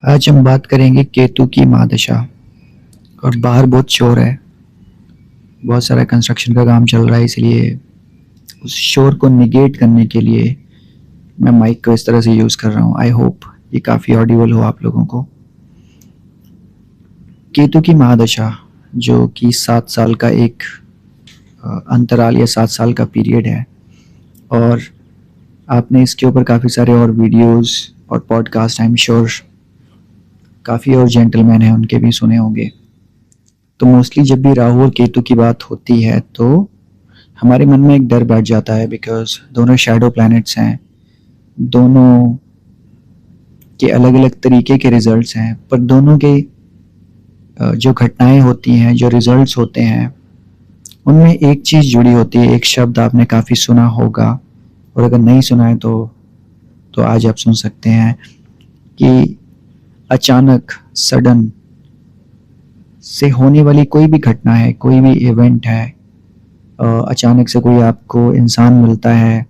आज हम बात करेंगे केतु की महादशा। और बाहर बहुत शोर है, बहुत सारा कंस्ट्रक्शन का काम चल रहा है, इसलिए उस शोर को निगेट करने के लिए मैं माइक को इस तरह से यूज़ कर रहा हूँ। आई होप ये काफ़ी ऑडिबल हो आप लोगों को। केतु की महादशा जो कि 7 साल का एक अंतराल या 7 साल का पीरियड है, और आपने इसके ऊपर काफ़ी सारे और वीडियोस और पॉडकास्ट आई एम श्योर काफ़ी और जेंटलमैन हैं उनके भी सुने होंगे। तो मोस्टली जब भी राहु और केतु की बात होती है तो हमारे मन में एक डर बैठ जाता है, बिकॉज दोनों शैडो प्लैनेट्स हैं, दोनों के अलग अलग तरीके के रिजल्ट्स हैं, पर दोनों के जो घटनाएं होती हैं, जो रिजल्ट्स होते हैं, उनमें एक चीज़ जुड़ी होती है। एक शब्द आपने काफ़ी सुना होगा, और अगर नहीं सुना है तो आज आप सुन सकते हैं कि अचानक सडन से होने वाली कोई भी घटना है, कोई भी इवेंट है, अचानक से कोई आपको इंसान मिलता है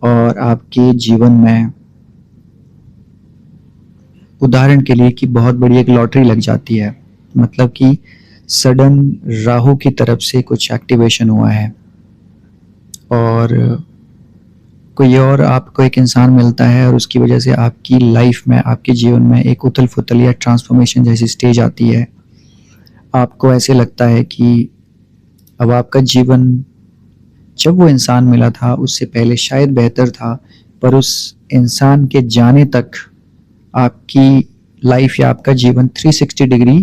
और आपके जीवन में, उदाहरण के लिए कि बहुत बड़ी एक लॉटरी लग जाती है, मतलब कि सडन राहु की तरफ से कुछ एक्टिवेशन हुआ है और कोई और आपको एक इंसान मिलता है और उसकी वजह से आपकी लाइफ में, आपके जीवन में एक उथल फुथल या ट्रांसफॉर्मेशन जैसी स्टेज आती है। आपको ऐसे लगता है कि अब आपका जीवन जब वो इंसान मिला था उससे पहले शायद बेहतर था, पर उस इंसान के जाने तक आपकी लाइफ या आपका जीवन 360 डिग्री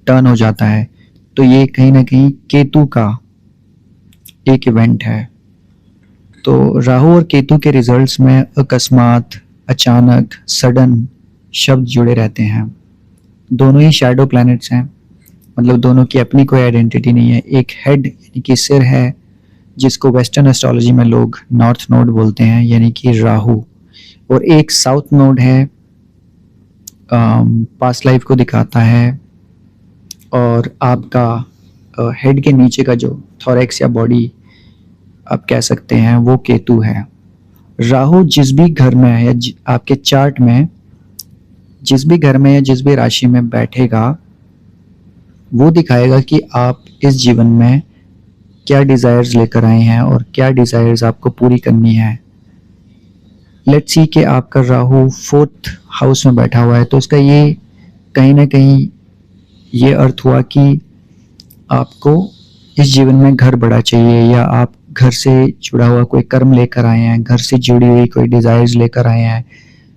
टर्न हो जाता है। तो ये कहीं ना कहीं केतु का एक इवेंट है। तो राहु और केतु के रिजल्ट्स में अकस्मात, अचानक, सडन शब्द जुड़े रहते हैं। दोनों ही शैडो प्लैनेट्स हैं, मतलब दोनों की अपनी कोई आइडेंटिटी नहीं है। एक हेड यानी कि सिर है, जिसको वेस्टर्न एस्ट्रोलॉजी में लोग नॉर्थ नोड बोलते हैं, यानी कि राहु, और एक साउथ नोड है, पास्ट लाइफ को दिखाता है, और आपका हेड के नीचे का जो थोरैक्स या बॉडी आप कह सकते हैं, वो केतु है। राहु जिस भी घर में है या आपके चार्ट में जिस भी घर में या जिस भी राशि में बैठेगा, वो दिखाएगा कि आप इस जीवन में क्या डिज़ायर्स लेकर आए हैं और क्या डिज़ायर्स आपको पूरी करनी है। लेट्स सी कि आपका राहु 4th हाउस में बैठा हुआ है, तो उसका ये कहीं ना कहीं ये अर्थ हुआ कि आपको इस जीवन में घर बड़ा चाहिए, या आप घर से जुड़ा हुआ कोई कर्म लेकर आए हैं, घर से जुड़ी हुई कोई डिज़ायर्स लेकर आए हैं।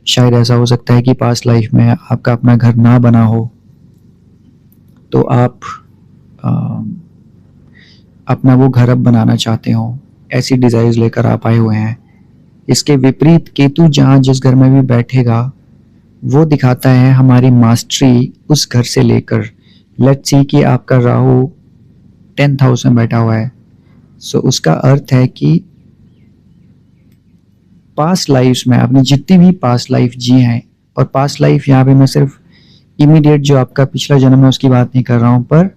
शायद ऐसा हो सकता है कि पास्ट लाइफ में आपका अपना घर ना बना हो, तो आप अपना वो घर अब बनाना चाहते हो, ऐसी डिज़ायर्स लेकर आप आए हुए हैं। इसके विपरीत केतु जहाँ जिस घर में भी बैठेगा, वो दिखाता है हमारी मास्टरी उस घर से लेकर। लेट्स सी कि आपका राहु 10th हाउस में बैठा हुआ है, सो उसका अर्थ है कि पास्ट लाइफ्स में आपने जितनी भी पास्ट लाइफ जी हैं, और पास्ट लाइफ यहाँ पे मैं सिर्फ इमीडिएट जो आपका पिछला जन्म है उसकी बात नहीं कर रहा हूँ, पर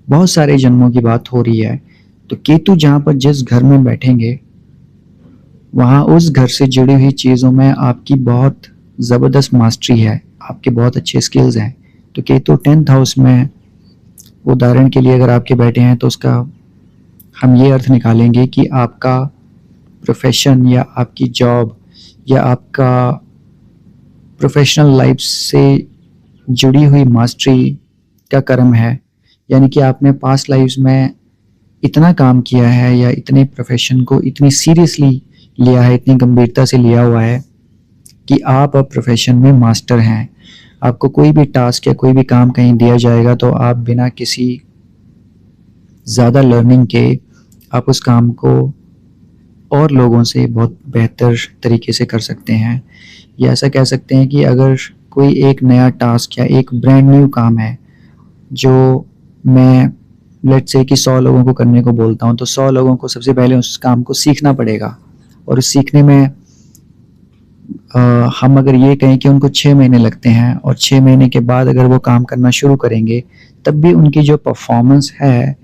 बहुत सारे जन्मों की बात हो रही है। तो केतु जहाँ पर जिस घर में बैठेंगे, वहाँ उस घर से जुड़ी हुई चीज़ों में आपकी बहुत ज़बरदस्त मास्टरी है, आपके बहुत अच्छे स्किल्स हैं। तो केतु 10th हाउस में, उदाहरण के लिए अगर आपके बैठे हैं, तो उसका हम ये अर्थ निकालेंगे कि आपका प्रोफेशन या आपकी जॉब या आपका प्रोफेशनल लाइफ से जुड़ी हुई मास्टरी का कर्म है। यानी कि आपने पास्ट लाइफ में इतना काम किया है या इतने प्रोफेशन को इतनी सीरियसली लिया है, इतनी गंभीरता से लिया हुआ है कि आप अब प्रोफेशन में मास्टर हैं। आपको कोई भी टास्क या कोई भी काम कहीं दिया जाएगा तो आप बिना किसी ज़्यादा लर्निंग के आप उस काम को और लोगों से बहुत बेहतर तरीके से कर सकते हैं। या ऐसा कह सकते हैं कि अगर कोई एक नया टास्क या एक ब्रांड न्यू काम है जो मैं लेट्स से कि 100 लोगों को करने को बोलता हूँ, तो 100 लोगों को सबसे पहले उस काम को सीखना पड़ेगा। और उस सीखने में हम अगर ये कहें कि उनको 6 महीने लगते हैं, और 6 महीने के बाद अगर वो काम करना शुरू करेंगे, तब भी उनकी जो परफॉर्मेंस है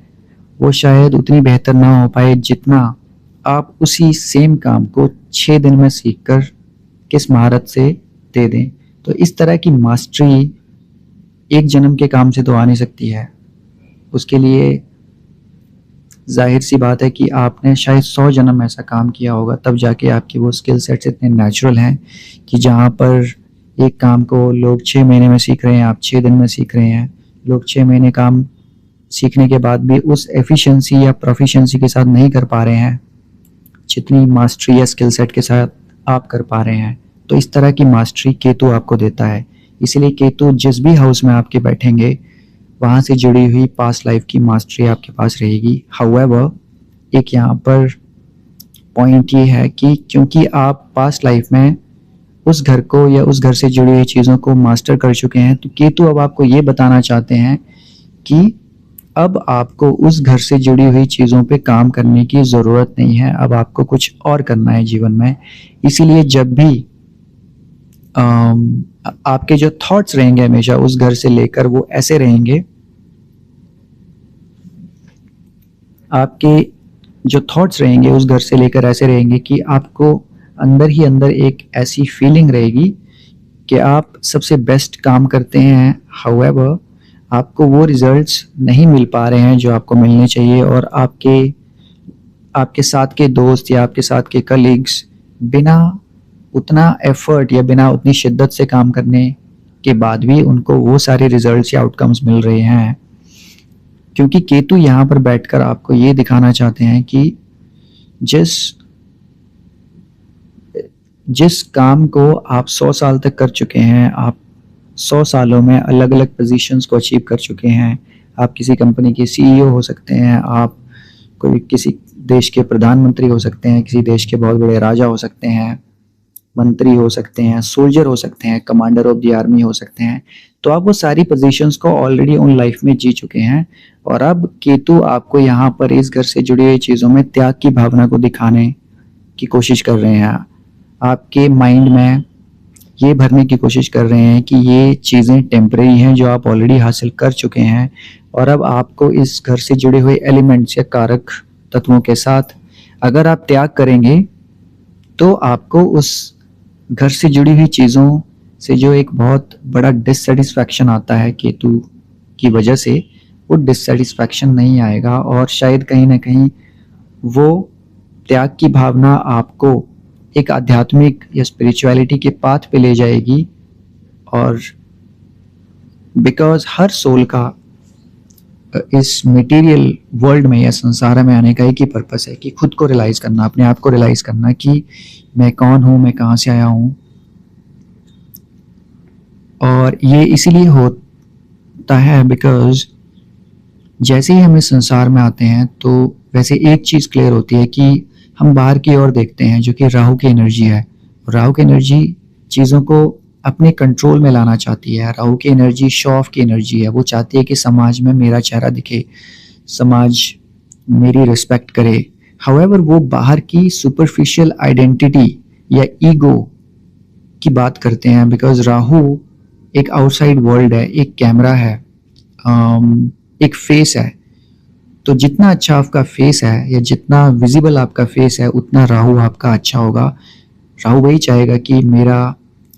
वो शायद उतनी बेहतर ना हो पाए जितना आप उसी सेम काम को 6 दिन में सीखकर किस महारत से दे दें। तो इस तरह की मास्टरी एक जन्म के काम से तो आ नहीं सकती है। उसके लिए जाहिर सी बात है कि आपने शायद 100 जन्म ऐसा काम किया होगा, तब जाके आपकी वो स्किल सेट्स इतने नेचुरल हैं कि जहाँ पर एक काम को लोग 6 महीने में सीख रहे हैं, आप 6 दिन में सीख रहे हैं। लोग 6 महीने काम सीखने के बाद भी उस एफिशिएंसी या प्रोफिशिएंसी के साथ नहीं कर पा रहे हैं जितनी मास्टरी या स्किल सेट के साथ आप कर पा रहे हैं। तो इस तरह की मास्टरी केतु आपको देता है। इसीलिए केतु जिस भी हाउस में आपके बैठेंगे, वहाँ से जुड़ी हुई पास्ट लाइफ की मास्टरी आपके पास रहेगी। हाउएवर, एक यहाँ पर पॉइंट ये है कि क्योंकि आप पास्ट लाइफ में उस घर को या उस घर से जुड़ी हुई चीज़ों को मास्टर कर चुके हैं, तो केतु अब आपको ये बताना चाहते हैं कि अब आपको उस घर से जुड़ी हुई चीज़ों पे काम करने की ज़रूरत नहीं है, अब आपको कुछ और करना है जीवन में। इसीलिए जब भी आपके जो थॉट्स रहेंगे हमेशा उस घर से लेकर वो ऐसे रहेंगे, आपके जो थॉट्स रहेंगे उस घर से लेकर ऐसे रहेंगे कि आपको अंदर ही अंदर एक ऐसी फीलिंग रहेगी कि आप सबसे बेस्ट काम करते हैं। हाउएवर, आपको वो रिजल्ट्स नहीं मिल पा रहे हैं जो आपको मिलने चाहिए, और आपके साथ के दोस्त या आपके साथ के कलीग्स बिना उतना एफर्ट या बिना उतनी शिद्दत से काम करने के बाद भी उनको वो सारे रिजल्ट्स या आउटकम्स मिल रहे हैं। क्योंकि केतु यहाँ पर बैठकर आपको ये दिखाना चाहते हैं कि जिस काम को आप 100 साल तक कर चुके हैं, आप 100 सालों में अलग अलग पोजीशंस को अचीव कर चुके हैं। आप किसी कंपनी के सीईओ हो सकते हैं, आप कोई किसी देश के प्रधानमंत्री हो सकते हैं, किसी देश के बहुत बड़े राजा हो सकते हैं, मंत्री हो सकते हैं, सोल्जर हो सकते हैं, कमांडर ऑफ द आर्मी हो सकते हैं। तो आप वो सारी पोजीशंस को ऑलरेडी उन लाइफ में जी चुके हैं, और अब केतु आपको यहाँ पर इस घर से जुड़ी हुई चीज़ों में त्याग की भावना को दिखाने की कोशिश कर रहे हैं। आपके माइंड में ये भरने की कोशिश कर रहे हैं कि ये चीज़ें टेम्परेरी हैं जो आप ऑलरेडी हासिल कर चुके हैं, और अब आपको इस घर से जुड़े हुए एलिमेंट्स या कारक तत्वों के साथ अगर आप त्याग करेंगे तो आपको उस घर से जुड़ी हुई चीज़ों से जो एक बहुत बड़ा डिससेटिस्फैक्शन आता है केतु की वजह से, वो डिससेटिस्फैक्शन नहीं आएगा, और शायद कहीं ना कहीं वो त्याग की भावना आपको एक आध्यात्मिक या स्पिरिचुअलिटी के पाथ पे ले जाएगी। और बिकॉज हर सोल का इस मटेरियल वर्ल्ड में या संसार में आने का एक ही पर्पस है कि खुद को रियलाइज़ करना, अपने आप को रियलाइज़ करना कि मैं कौन हूँ, मैं कहाँ से आया हूँ। और ये इसीलिए होता है बिकॉज जैसे ही हम इस संसार में आते हैं तो वैसे एक चीज़ क्लियर होती है कि हम बाहर की ओर देखते हैं जो कि राहु की एनर्जी है। राहु की एनर्जी चीज़ों को अपने कंट्रोल में लाना चाहती है। राहु की एनर्जी शो ऑफ की एनर्जी है। वो चाहती है कि समाज में मेरा चेहरा दिखे, समाज मेरी रिस्पेक्ट करे। हाउएवर, वो बाहर की सुपरफिशियल आइडेंटिटी या ईगो की बात करते हैं, बिकॉज राहु एक आउटसाइड वर्ल्ड है, एक कैमरा है, एक फेस है। तो जितना अच्छा आपका फेस है या जितना विजिबल आपका फेस है, उतना राहु आपका अच्छा होगा। राहु वही चाहेगा कि मेरा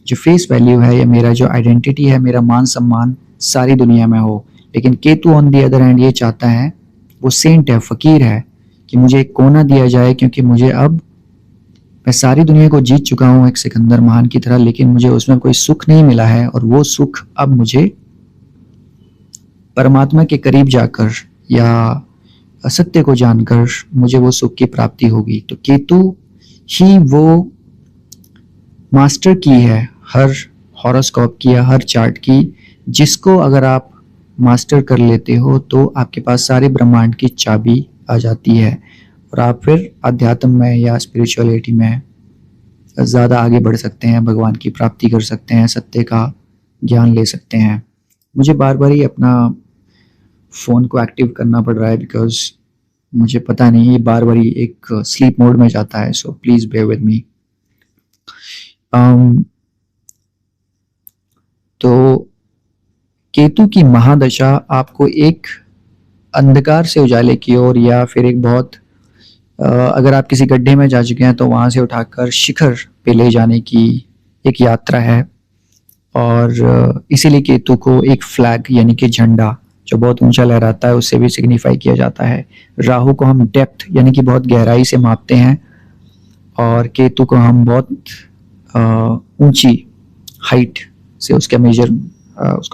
जो फेस वैल्यू है या मेरा जो आइडेंटिटी है, मेरा मान सम्मान सारी दुनिया में हो। लेकिन Ketu on the other hand ये चाहता है, वो सेंट है, फकीर है, कि मुझे एक कोना दिया जाए, क्योंकि मुझे अब मैं सारी दुनिया को जीत चुका हूँ एक सिकंदर महान की तरह, लेकिन मुझे उसमें कोई सुख नहीं मिला है, और वो सुख अब मुझे परमात्मा के करीब जाकर या असत्य को जानकर मुझे वो सुख की प्राप्ति होगी। तो केतु ही वो मास्टर की है हर हॉरोस्कोप की या हर चार्ट की, जिसको अगर आप मास्टर कर लेते हो तो आपके पास सारे ब्रह्मांड की चाबी आ जाती है, और आप फिर अध्यात्म में या स्पिरिचुअलिटी में ज़्यादा आगे बढ़ सकते हैं, भगवान की प्राप्ति कर सकते हैं, सत्य का ज्ञान ले सकते हैं। मुझे बार बार ही अपना फ़ोन को एक्टिव करना पड़ रहा है बिकॉज मुझे पता नहीं, ये बार बार ही एक स्लीप मोड में जाता है, so please bear with me. तो केतु की महादशा आपको एक अंधकार से उजाले की ओर या फिर एक बहुत अगर आप किसी गड्ढे में जा चुके हैं तो वहाँ से उठाकर शिखर पे ले जाने की एक यात्रा है। और इसीलिए केतु को एक फ्लैग यानी कि झंडा जो बहुत ऊंचा लहराता है उससे भी सिग्निफाई किया जाता है। राहु को हम डेप्थ यानी कि बहुत गहराई से मापते हैं और केतु को हम बहुत ऊंची हाइट से उसको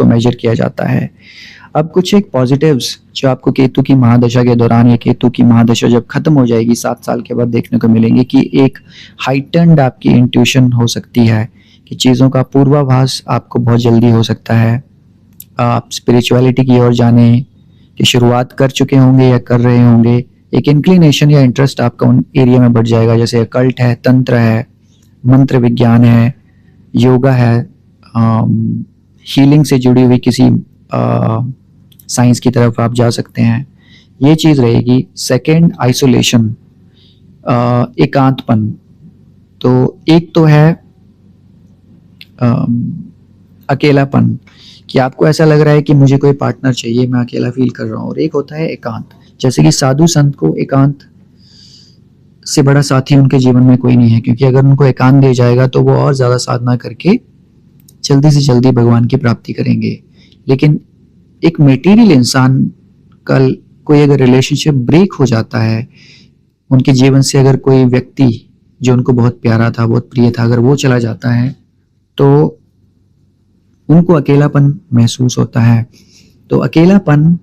मेजर किया जाता है। अब कुछ एक पॉजिटिव्स जो आपको केतु की महादशा के दौरान या केतु की महादशा जब खत्म हो जाएगी 7 साल के बाद देखने को मिलेंगे कि एक हाइटेंड आपकी इंट्यूशन हो सकती है कि चीज़ों का पूर्वाभास आपको बहुत जल्दी हो सकता है। आप स्पिरिचुअलिटी की ओर जाने की शुरुआत कर चुके होंगे या कर रहे होंगे। एक इंक्लिनेशन या इंटरेस्ट आपका उन एरिया में बढ़ जाएगा, जैसे अकल्ट है, तंत्र है, मंत्र विज्ञान है, योगा है, हीलिंग से जुड़ी हुई किसी साइंस की तरफ आप जा सकते हैं। ये चीज़ रहेगी। सेकंड, आइसोलेशन, एकांतपन। तो एक तो है अकेलापन कि आपको ऐसा लग रहा है कि मुझे कोई पार्टनर चाहिए, मैं अकेला फील कर रहा हूँ। और एक होता है एकांत, जैसे कि साधु संत को एकांत से बड़ा साथी उनके जीवन में कोई नहीं है, क्योंकि अगर उनको एकांत दे जाएगा तो वो और ज़्यादा साधना करके जल्दी से जल्दी भगवान की प्राप्ति करेंगे। लेकिन एक मटेरियल इंसान का कोई अगर रिलेशनशिप ब्रेक हो जाता है, उनके जीवन से अगर कोई व्यक्ति जो उनको बहुत प्यारा था, बहुत प्रिय था, अगर वो चला जाता है तो उनको अकेलापन महसूस होता है। तो अकेलापन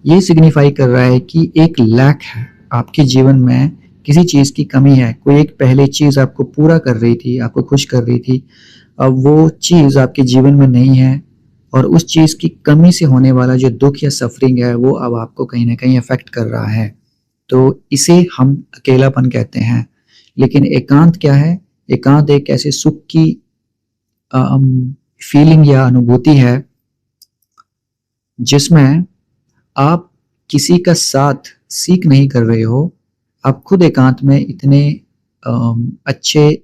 ये सिग्निफाई कर रहा है कि एक लैक है आपके जीवन में, किसी चीज़ की कमी है। कोई एक पहले चीज़ आपको पूरा कर रही थी, आपको खुश कर रही थी, अब वो चीज़ आपके जीवन में नहीं है और उस चीज़ की कमी से होने वाला जो दुख या सफरिंग है वो अब आपको कहीं ना कहीं अफेक्ट कर रहा है। तो इसे हम अकेलापन कहते हैं। लेकिन एकांत क्या है? एकांत एक ऐसे सुख की फीलिंग या अनुभूति है जिसमें आप किसी का साथ सीख नहीं कर रहे हो, आप खुद एकांत में इतने अच्छे,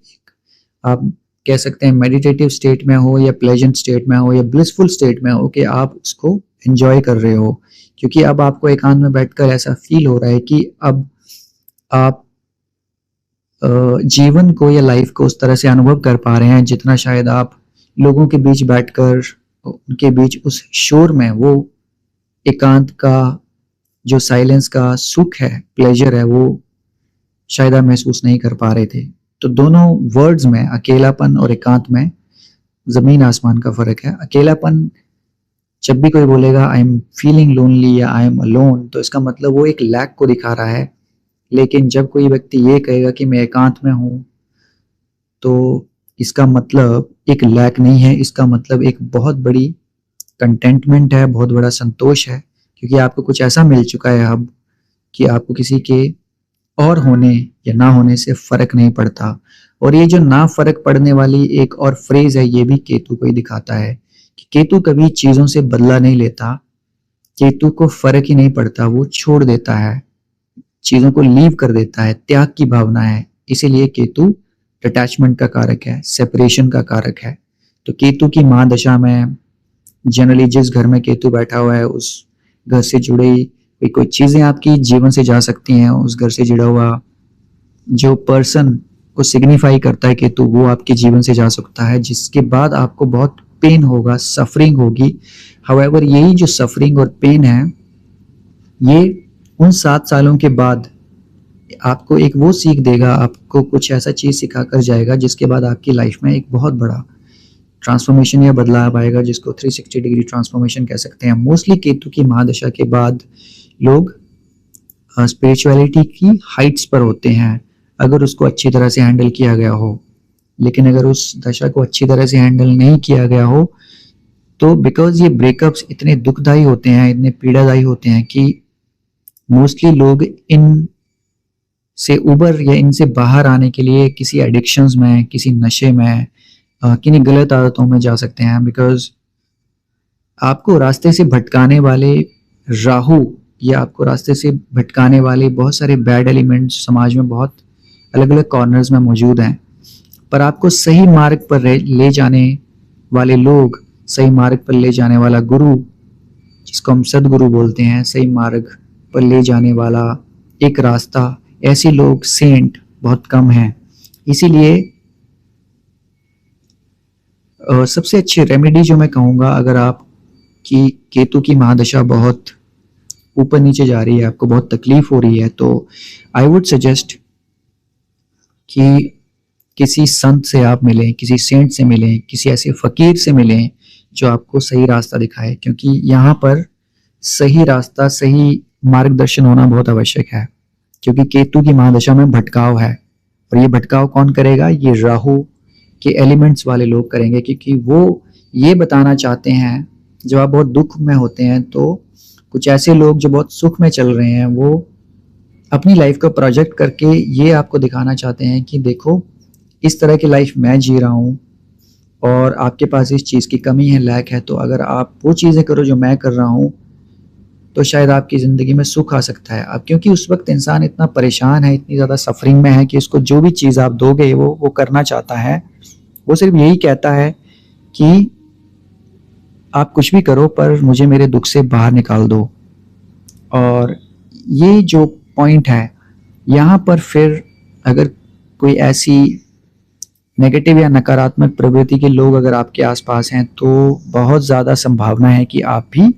आप कह सकते हैं मेडिटेटिव स्टेट में हो या प्लेजेंट स्टेट में हो या ब्लिसफुल स्टेट में हो कि आप उसको एंजॉय कर रहे हो। क्योंकि अब आपको एकांत में बैठकर ऐसा फील हो रहा है कि अब आप जीवन को या लाइफ को उस तरह से अनुभव कर पा रहे हैं जितना शायद आप लोगों के बीच बैठकर उनके बीच उस शोर में वो एकांत का जो साइलेंस का सुख है, प्लेजर है, वो शायद आप महसूस नहीं कर पा रहे थे। तो दोनों वर्ड्स में, अकेलापन और एकांत में जमीन आसमान का फर्क है। अकेलापन, जब भी कोई बोलेगा आई एम फीलिंग लोनली या आई एम अलोन, तो इसका मतलब वो एक लैक को दिखा रहा है। लेकिन जब कोई व्यक्ति ये कहेगा कि मैं एकांत में हूँ, तो इसका मतलब एक लैक नहीं है, इसका मतलब एक बहुत बड़ी कंटेंटमेंट है, बहुत बड़ा संतोष है, क्योंकि आपको कुछ ऐसा मिल चुका है अब कि आपको किसी के और होने या ना होने से फर्क नहीं पड़ता। और ये जो ना फर्क पड़ने वाली एक और फ्रेज है, ये भी केतु को ही दिखाता है कि केतु कभी चीजों से बदला नहीं लेता, केतु को फर्क ही नहीं पड़ता, वो छोड़ देता है, चीजों को लीव कर देता है, त्याग की भावना है। इसीलिए केतु अटैचमेंट का कारक है, सेपरेशन का कारक है। तो केतु की महादशा में जनरली जिस घर में केतु बैठा हुआ है उस घर से जुड़ी कोई चीजें आपकी जीवन से जा सकती हैं। उस घर से जुड़ा हुआ जो पर्सन को सिग्निफाई करता है केतु, वो आपके जीवन से जा सकता है, जिसके बाद आपको बहुत पेन होगा, सफरिंग होगी। हाउएवर यही जो सफरिंग और पेन है, ये उन 7 सालों के बाद आपको एक वो सीख देगा, आपको कुछ ऐसा चीज सिखा कर जाएगा जिसके बाद आपकी लाइफ में एक बहुत बड़ा ट्रांसफॉर्मेशन या बदलाव आएगा, जिसको 360 डिग्री ट्रांसफॉर्मेशन कह सकते हैं। मोस्टली केतु की महादशा के बाद लोग स्पिरिचुअलिटी की हाइट्स पर होते हैं, अगर उसको अच्छी तरह से हैंडल किया गया हो। लेकिन अगर उस दशा को अच्छी तरह से हैंडल नहीं किया गया हो, तो बिकॉज ये ब्रेकअप्स इतने दुखदायी होते हैं, इतने पीड़ादायी होते हैं कि मोस्टली लोग इन से उबर या इनसे बाहर आने के लिए किसी एडिक्शंस में, किसी नशे में, किन्हीं गलत आदतों में जा सकते हैं। बिकॉज आपको रास्ते से भटकाने वाले राहु या आपको रास्ते से भटकाने वाले बहुत सारे बैड एलिमेंट्स समाज में बहुत अलग अलग कॉर्नर्स में मौजूद हैं, पर आपको सही मार्ग पर ले जाने वाले लोग, सही मार्ग पर ले जाने वाला गुरु, जिसको हम सदगुरु बोलते हैं, सही मार्ग पर ले जाने वाला एक रास्ता, ऐसे लोग, सेंट बहुत कम हैं। इसीलिए सबसे अच्छी रेमेडी जो मैं कहूँगा, अगर आपकी केतु की महादशा बहुत ऊपर नीचे जा रही है, आपको बहुत तकलीफ हो रही है, तो आई वुड सजेस्ट कि किसी संत से आप मिलें, किसी सेंट से मिलें, किसी ऐसे फ़कीर से मिलें जो आपको सही रास्ता दिखाए, क्योंकि यहाँ पर सही रास्ता, सही मार्गदर्शन होना बहुत आवश्यक है। क्योंकि केतु की महादशा में भटकाव है, और ये भटकाव कौन करेगा? ये राहु के एलिमेंट्स वाले लोग करेंगे, क्योंकि वो ये बताना चाहते हैं, जब आप बहुत दुख में होते हैं तो कुछ ऐसे लोग जो बहुत सुख में चल रहे हैं, वो अपनी लाइफ को प्रोजेक्ट करके ये आपको दिखाना चाहते हैं कि देखो, इस तरह की लाइफ मैं जी रहा हूँ और आपके पास इस चीज़ की कमी है, लैक है, तो अगर आप वो चीज़ें करो जो मैं कर रहा हूँ, तो शायद आपकी ज़िंदगी में सुख आ सकता है। अब क्योंकि उस वक्त इंसान इतना परेशान है, इतनी ज़्यादा सफरिंग में है कि उसको जो भी चीज़ आप दोगे वो करना चाहता है। वो सिर्फ यही कहता है कि आप कुछ भी करो, पर मुझे मेरे दुख से बाहर निकाल दो। और ये जो पॉइंट है, यहाँ पर फिर अगर कोई ऐसी नेगेटिव या नकारात्मक प्रवृत्ति के लोग अगर आपके आसपास हैं, तो बहुत ज़्यादा संभावना है कि आप भी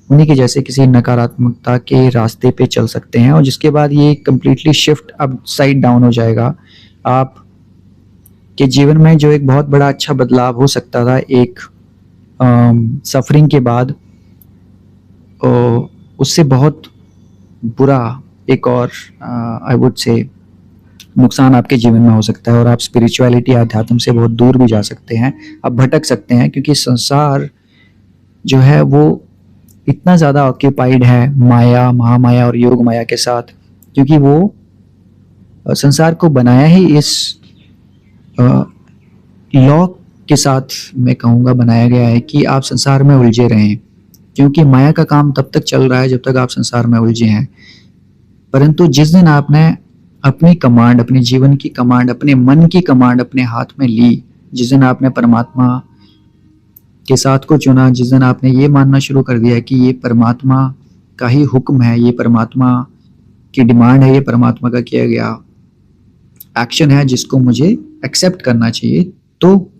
उन्हीं के जैसे किसी नकारात्मकता के रास्ते पे चल सकते हैं, और जिसके बाद ये completely shift up side down हो जाएगा। आप के जीवन में जो एक बहुत बड़ा अच्छा बदलाव हो सकता था एक सफरिंग के बाद, उससे बहुत बुरा एक और आई वुड से नुकसान आपके जीवन में हो सकता है, और आप स्पिरिचुअलिटी, अध्यात्म से बहुत दूर भी जा सकते हैं। आप भटक सकते हैं, क्योंकि संसार जो है वो इतना ज़्यादा ऑक्यूपाइड है माया, महामाया और योग माया के साथ, क्योंकि वो संसार को बनाया ही इस लॉ के साथ, मैं कहूँगा बनाया गया है कि आप संसार में उलझे रहें, क्योंकि माया का काम तब तक चल रहा है जब तक आप संसार में उलझे हैं। परंतु जिस दिन आपने अपनी कमांड, अपने जीवन की कमांड, अपने मन की कमांड अपने हाथ में ली, जिस दिन आपने परमात्मा के साथ को चुना, जिस दिन आपने ये मानना शुरू कर दिया कि ये परमात्मा का ही हुक्म है, ये परमात्मा की डिमांड है, ये परमात्मा का किया गया एक्शन है जिसको मुझे एक्सेप्ट करना चाहिए, तो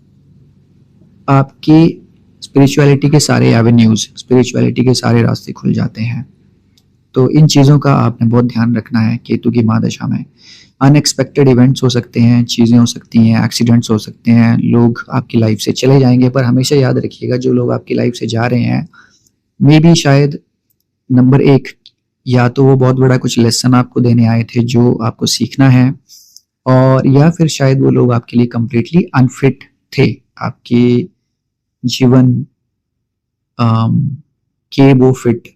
आपकी स्पिरिचुअलिटी के सारे एवेन्यूज, स्पिरिचुअलिटी के सारे रास्ते खुल जाते हैं। तो इन चीज़ों का आपने बहुत ध्यान रखना है केतु की महादशा में। अनएक्सपेक्टेड इवेंट्स हो सकते हैं, चीज़ें हो सकती हैं, एक्सीडेंट्स हो सकते हैं, लोग आपकी लाइफ से चले जाएंगे, पर हमेशा याद रखिएगा, जो लोग आपकी लाइफ से जा रहे हैं, मे बी शायद नंबर एक, या तो वो बहुत बड़ा कुछ लेसन आपको देने आए थे जो आपको सीखना है, और या फिर शायद वो लोग आपके लिए कम्प्लीटली अनफिट थे, आपके जीवन के वो फिट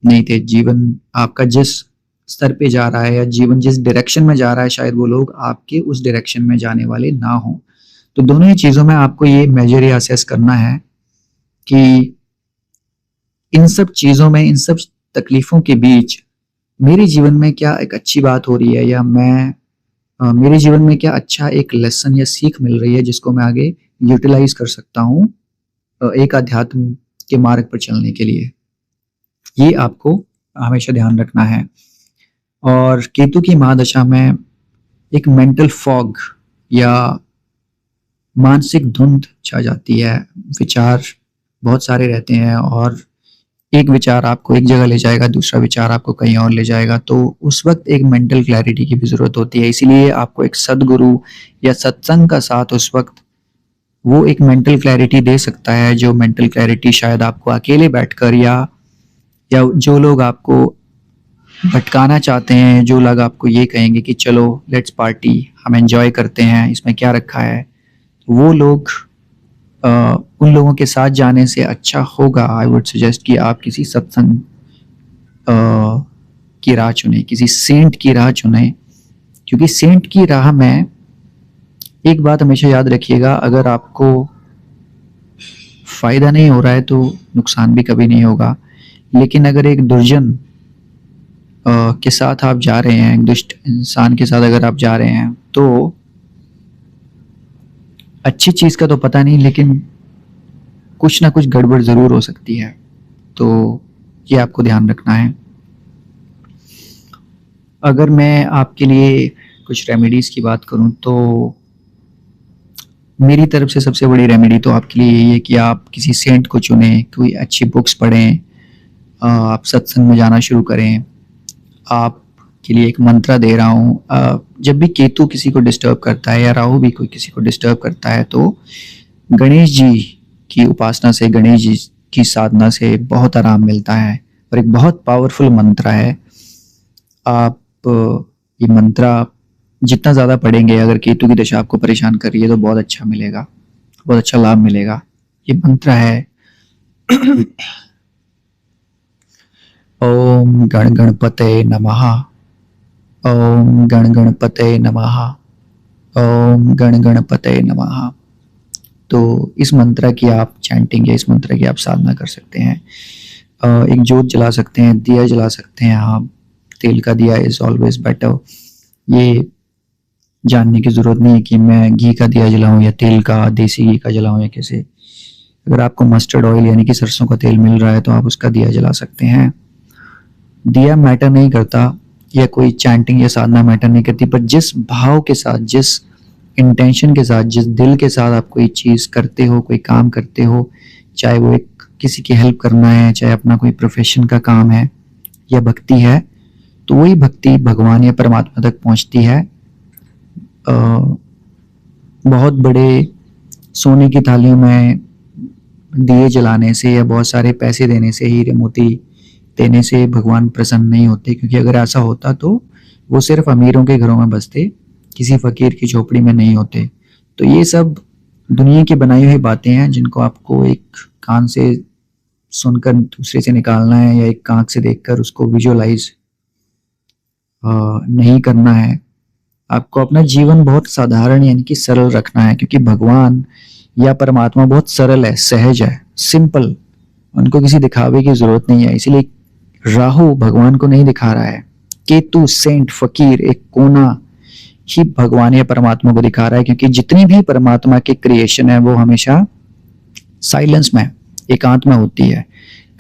नहीं थे। जीवन आपका जिस स्तर पे जा रहा है, या जीवन जिस डायरेक्शन में जा रहा है, शायद वो लोग आपके उस डायरेक्शन में जाने वाले ना हो। तो दोनों ही चीज़ों में आपको ये मेजर या असेस करना है कि इन सब चीज़ों में, इन सब तकलीफ़ों के बीच मेरे जीवन में क्या एक अच्छी बात हो रही है, या मेरे जीवन में क्या अच्छा एक लेसन या सीख मिल रही है जिसको मैं आगे यूटिलाइज कर सकता हूँ एक अध्यात्म के मार्ग पर चलने के लिए। ये आपको हमेशा ध्यान रखना है। और केतु की महादशा में एक मेंटल फॉग या मानसिक धुंध छा जाती है, विचार बहुत सारे रहते हैं, और एक विचार आपको एक जगह ले जाएगा, दूसरा विचार आपको कहीं और ले जाएगा, तो उस वक्त एक मेंटल क्लैरिटी की भी ज़रूरत होती है। इसीलिए आपको एक सद्गुरु या सत्संग का साथ उस वक्त वो एक मेंटल क्लैरिटी दे सकता है, जो मेंटल क्लैरिटी शायद आपको अकेले बैठकर, या जो लोग आपको भटकाना चाहते हैं, जो लोग आपको ये कहेंगे कि चलो लेट्स पार्टी, हम एंजॉय करते हैं, इसमें क्या रखा है, वो लोग उन लोगों के साथ जाने से अच्छा होगा, आई वुड सजेस्ट कि आप किसी सत्संग की राह चुनें, किसी सेंट की राह चुनें, क्योंकि सेंट की राह में एक बात हमेशा याद रखिएगा, अगर आपको फ़ायदा नहीं हो रहा है तो नुकसान भी कभी नहीं होगा, लेकिन अगर एक दुर्जन के साथ आप जा रहे हैं, एक दुष्ट इंसान के साथ अगर आप जा रहे हैं, तो अच्छी चीज़ का तो पता नहीं, लेकिन कुछ ना कुछ गड़बड़ ज़रूर हो सकती है, तो ये आपको ध्यान रखना है। अगर मैं आपके लिए कुछ रेमेडीज़ की बात करूं, तो मेरी तरफ से सबसे बड़ी रेमेडी तो आपके लिए यही है कि आप किसी सेंट को चुनें, कोई अच्छी बुक्स पढ़ें, आप सत्संग में जाना शुरू करें। आपके लिए एक मंत्र दे रहा हूँ, जब भी केतु किसी को डिस्टर्ब करता है या राहु भी कोई किसी को डिस्टर्ब करता है तो गणेश जी की उपासना से, गणेश जी की साधना से बहुत आराम मिलता है और एक बहुत पावरफुल मंत्र है। आप ये मंत्र जितना ज़्यादा पढ़ेंगे, अगर केतु की दशा आपको परेशान कर रही है तो बहुत अच्छा मिलेगा, बहुत अच्छा लाभ मिलेगा। ये मंत्र है ओम गण गणपते नमः, ओम गण गणपते नमः, ओम गण गणपते नमः। तो इस मंत्र की आप चैंटिंग या इस मंत्र की आप साधना कर सकते हैं। एक जोत जला सकते हैं, दिया जला सकते हैं आप। तेल का दिया इज ऑलवेज बेटर। ये जानने की ज़रूरत नहीं है कि मैं घी का दिया जलाऊं या तेल का, देसी घी का जलाऊं या कैसे। अगर आपको मस्टर्ड ऑयल यानी कि सरसों का तेल मिल रहा है तो आप उसका दिया जला सकते हैं। दिया मैटर नहीं करता या कोई चैंटिंग या साधना मैटर नहीं करती, पर जिस भाव के साथ, जिस इंटेंशन के साथ, जिस दिल के साथ आप कोई चीज़ करते हो, कोई काम करते हो, चाहे वो एक किसी की हेल्प करना है, चाहे अपना कोई प्रोफेशन का काम है या भक्ति है, तो वही भक्ति भगवान या परमात्मा तक पहुंचती है। बहुत बड़े सोने की थालियों में दिए जलाने से या बहुत सारे पैसे देने से, हीरे मोती देने से भगवान प्रसन्न नहीं होते, क्योंकि अगर ऐसा होता तो वो सिर्फ अमीरों के घरों में बसते, किसी फकीर की झोपड़ी में नहीं होते। तो ये सब दुनिया की बनाई हुई बातें हैं जिनको आपको एक कान से सुनकर दूसरे से निकालना है या एक आंख से देखकर उसको विजुअलाइज नहीं करना है। आपको अपना जीवन बहुत साधारण यानी कि सरल रखना है, क्योंकि भगवान या परमात्मा बहुत सरल है, सहज है, सिंपल। उनको किसी दिखावे की जरूरत नहीं है। इसीलिए राहु भगवान को नहीं दिखा रहा है, केतु सेंट फकीर एक कोना ही भगवान या परमात्मा को दिखा रहा है, क्योंकि जितनी भी परमात्मा की क्रिएशन है वो हमेशा साइलेंस में, एकांत में होती है।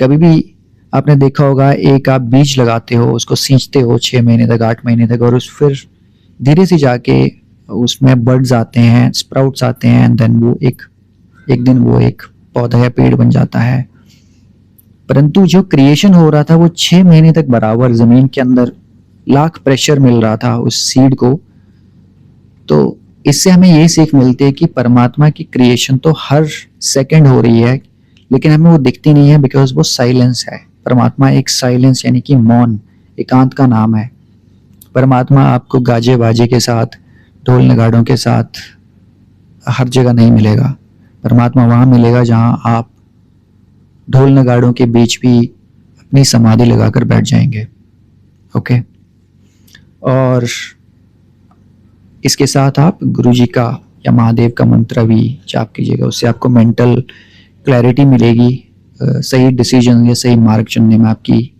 कभी भी आपने देखा होगा, एक आप बीज लगाते हो, उसको सींचते हो 6 महीने तक, 8 महीने तक, और उस फिर धीरे से जाके उसमें बर्ड्स आते हैं, स्प्राउट्स आते हैं, एंड देन वो एक दिन वो एक पौधा या पेड़ बन जाता है। परंतु जो क्रिएशन हो रहा था वो 6 महीने तक बराबर जमीन के अंदर लाख प्रेशर मिल रहा था उस सीड को। तो इससे हमें ये सीख मिलती है कि परमात्मा की क्रिएशन तो हर सेकंड हो रही है, लेकिन हमें वो दिखती नहीं है, बिकॉज वो साइलेंस है। परमात्मा एक साइलेंस यानी कि मौन, एकांत का नाम है। परमात्मा आपको गाजे बाजे के साथ, ढोल नगाड़ों के साथ हर जगह नहीं मिलेगा। परमात्मा वहां मिलेगा जहां आप ढोल नगाड़ों के बीच भी अपनी समाधि लगाकर बैठ जाएंगे। ओके। और इसके साथ आप गुरुजी का या महादेव का मंत्र भी जाप कीजिएगा। उससे आपको मेंटल क्लैरिटी मिलेगी, सही डिसीजन या सही मार्ग चुनने में आपकी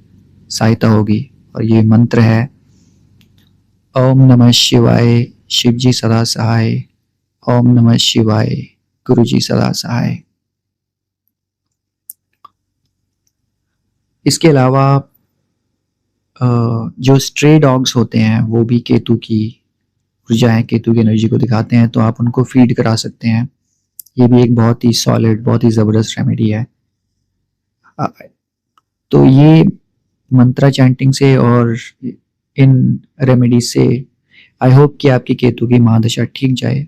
सहायता होगी। और ये मंत्र है ओम नमः शिवाय, शिव जी सदा सहाय। ओम नमः शिवाय, गुरु जी सदा सहाय। इसके अलावा जो स्ट्रे डॉग्स होते हैं वो भी केतु की ऊर्जा है, केतु की एनर्जी को दिखाते हैं, तो आप उनको फीड करा सकते हैं। ये भी एक बहुत ही सॉलिड, बहुत ही ज़बरदस्त रेमेडी है। तो ये मंत्रा चैंटिंग से और इन रेमेडी से आई होप कि आपकी केतु की महादशा ठीक जाए।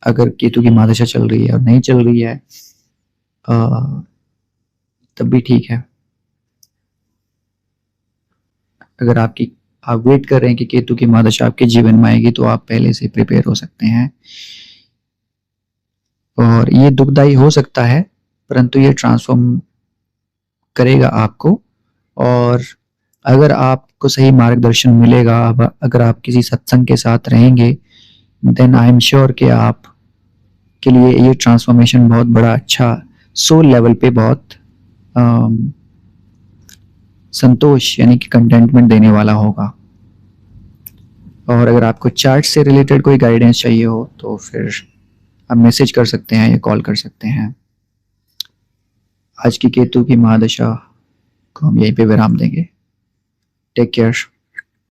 अगर केतु की महादशा चल रही है और नहीं चल रही है तब भी ठीक है। अगर आप वेट कर रहे हैं कि केतु की महादशा आपके जीवन में आएगी तो आप पहले से प्रिपेयर हो सकते हैं। और ये दुखदाई हो सकता है, परंतु ये ट्रांसफॉर्म करेगा आपको। और अगर आपको सही मार्गदर्शन मिलेगा, अगर आप किसी सत्संग के साथ रहेंगे, देन आई एम श्योर कि आप के लिए ये ट्रांसफॉर्मेशन बहुत बड़ा, अच्छा सोल लेवल पे बहुत संतोष यानी कि कंटेंटमेंट देने वाला होगा। और अगर आपको चार्ट से रिलेटेड कोई गाइडेंस चाहिए हो तो फिर आप मैसेज कर सकते हैं या कॉल कर सकते हैं। आज की केतु की महादशा को हम यहीं पे विराम देंगे। Take care.